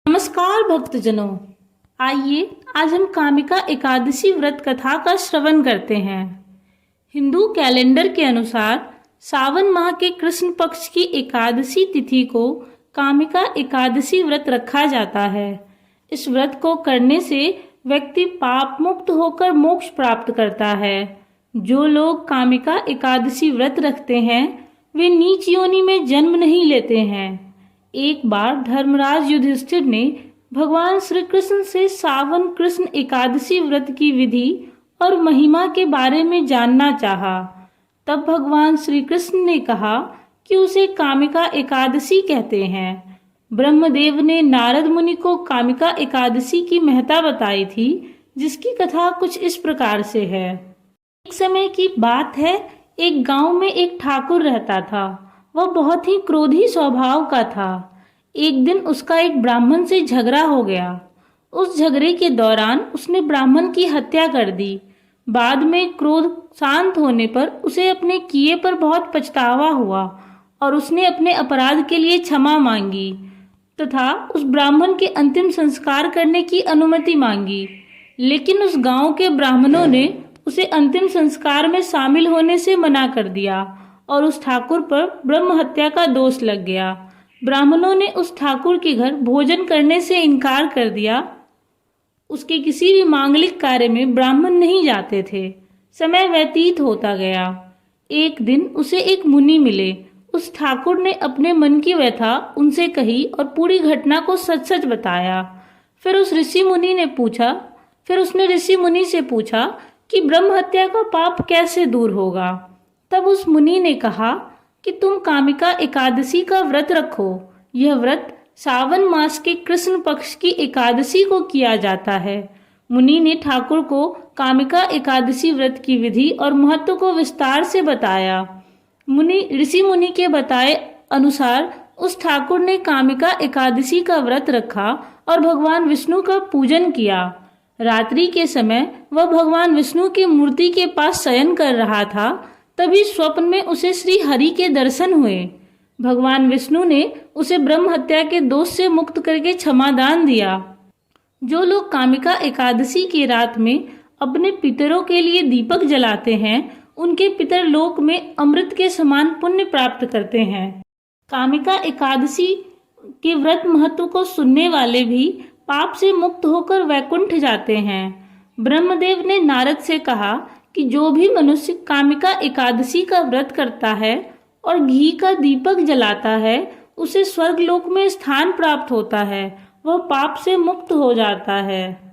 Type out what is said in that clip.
नमस्कार भक्तजनों, आइए आज हम कामिका एकादशी व्रत कथा का श्रवण करते हैं। हिंदू कैलेंडर के अनुसार सावन माह के कृष्ण पक्ष की एकादशी तिथि को कामिका एकादशी व्रत रखा जाता है। इस व्रत को करने से व्यक्ति पाप मुक्त होकर मोक्ष प्राप्त करता है। जो लोग कामिका एकादशी व्रत रखते हैं वे नीच योनि में जन्म नहीं लेते हैं। एक बार धर्मराज युधिष्ठिर ने भगवान श्री कृष्ण से सावन कृष्ण एकादशी व्रत की विधि और महिमा के बारे में जानना चाहा। तब भगवान श्री कृष्ण ने कहा कि उसे कामिका एकादशी कहते हैं। ब्रह्मदेव ने नारद मुनि को कामिका एकादशी की महत्ता बताई थी, जिसकी कथा कुछ इस प्रकार से है। एक समय की बात है, एक गांव में एक ठाकुर रहता था। वह बहुत ही क्रोधी स्वभाव का था। एक दिन उसका एक ब्राह्मण से झगड़ा हो गया। उस झगड़े के दौरान उसने ब्राह्मण की हत्या कर दी। बाद में क्रोध शांत होने पर उसे अपने किए पर बहुत पछतावा हुआ और उसने अपने अपराध के लिए क्षमा मांगी तथा उस ब्राह्मण के अंतिम संस्कार करने की अनुमति मांगी। लेकिन उस गांव के ब्राह्मणों ने उसे अंतिम संस्कार में शामिल होने से मना कर दिया और उस ठाकुर पर ब्रह्म हत्या का दोष लग गया। ब्राह्मणों ने उस ठाकुर के घर भोजन करने से इनकार कर दिया। उसके किसी भी मांगलिक कार्य में ब्राह्मण नहीं जाते थे। समय व्यतीत होता गया। एक दिन उसे एक मुनि मिले। उस ठाकुर ने अपने मन की व्यथा उनसे कही और पूरी घटना को सच सच बताया। फिर उसने ऋषि मुनि से पूछा कि ब्रह्म हत्या का पाप कैसे दूर होगा। तब उस मुनि ने कहा कि तुम कामिका एकादशी का व्रत रखो। यह व्रत सावन मास के कृष्ण पक्ष की एकादशी को किया जाता है। मुनि ने ठाकुर को कामिका एकादशी व्रत की विधि और महत्व को विस्तार से बताया। ऋषि मुनि के बताए अनुसार उस ठाकुर ने कामिका एकादशी का व्रत रखा और भगवान विष्णु का पूजन किया। रात्रि के समय वह भगवान विष्णु की मूर्ति के पास शयन कर रहा था। तभी स्वप्न में उसे श्री हरि के दर्शन हुए। भगवान विष्णु ने उसे ब्रह्म हत्या के दोष से मुक्त करके क्षमादान दिया। जो लोग कामिका एकादशी की रात में अपने पितरों के लिए दीपक जलाते हैं, उनके पितर लोक में अमृत के समान पुण्य प्राप्त करते हैं। कामिका एकादशी के व्रत महत्व को सुनने वाले भी पाप से मुक्त होकर वैकुंठ जाते हैं। ब्रह्मदेव ने नारद से कहा कि जो भी मनुष्य कामिका एकादशी का व्रत करता है और घी का दीपक जलाता है, उसे स्वर्ग लोक में स्थान प्राप्त होता है। वह पाप से मुक्त हो जाता है।